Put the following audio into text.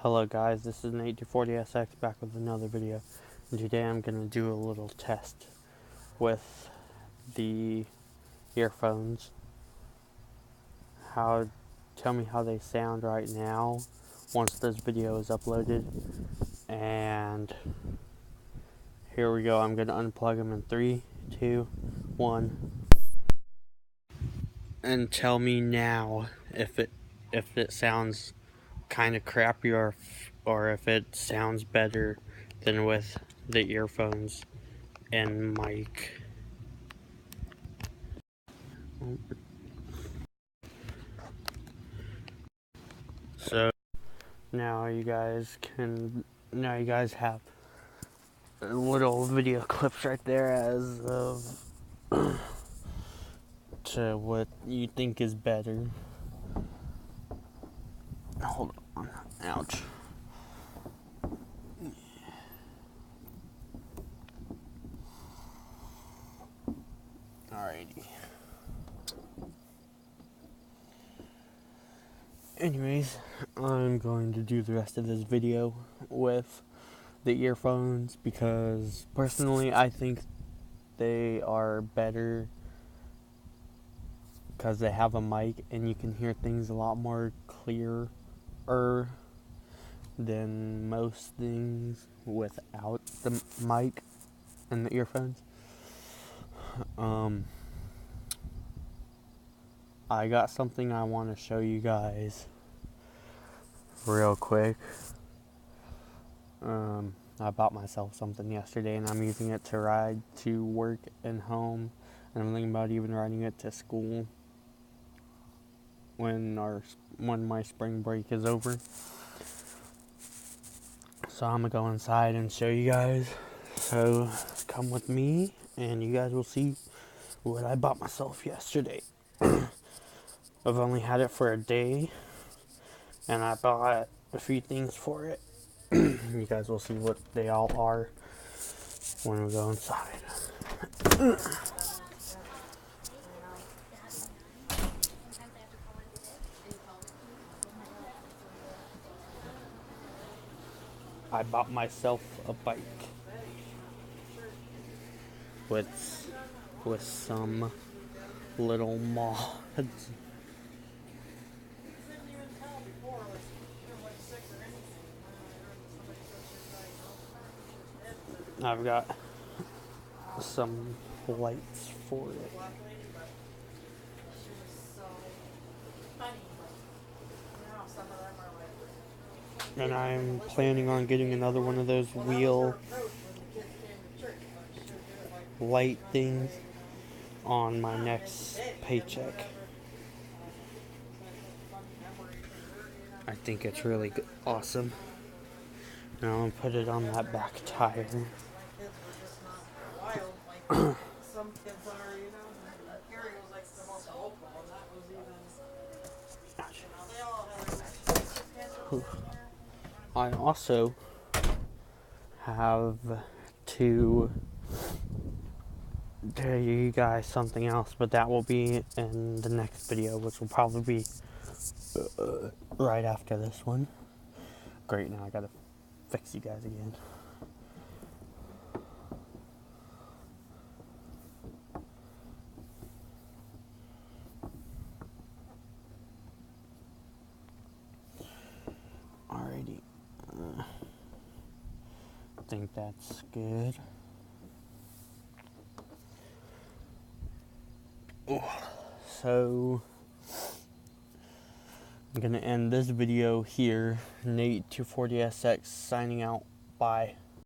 Hello guys, this is Nate 240SX back with another video, and today I'm going to do a little test with the earphones. Tell me how they sound right now once this video is uploaded, and here we go. I'm going to unplug them in 3, 2, 1, and tell me now if it sounds kind of crappy or if it sounds better than with the earphones and mic. So now you guys have little video clips right there as of to what you think is better. Hold on. Ouch. Alrighty. Anyways, I'm going to do the rest of this video with the earphones because personally I think they are better because they have a mic and you can hear things a lot more clearer than most things without the mic and the earphones. I got something I want to show you guys real quick. I bought myself something yesterday and I'm using it to ride to work and home, and I'm thinking about even riding it to school when my spring break is over. So I'm gonna go inside and show you guys. So come with me and you guys will see what I bought myself yesterday. I've only had it for a day and I bought a few things for it. You guys will see what they all are when we go inside. I bought myself a bike with some little mods. I've got some lights for it. And I'm planning on getting another one of those wheel light things on my next paycheck. I think it's really awesome. And I'm gonna put it on that back tire. I also have to tell you guys something else, but that will be in the next video, which will probably be right after this one. Great, now I gotta fix you guys again. Alrighty. I think that's good. So I'm gonna end this video here. Nate 240SX signing out. Bye.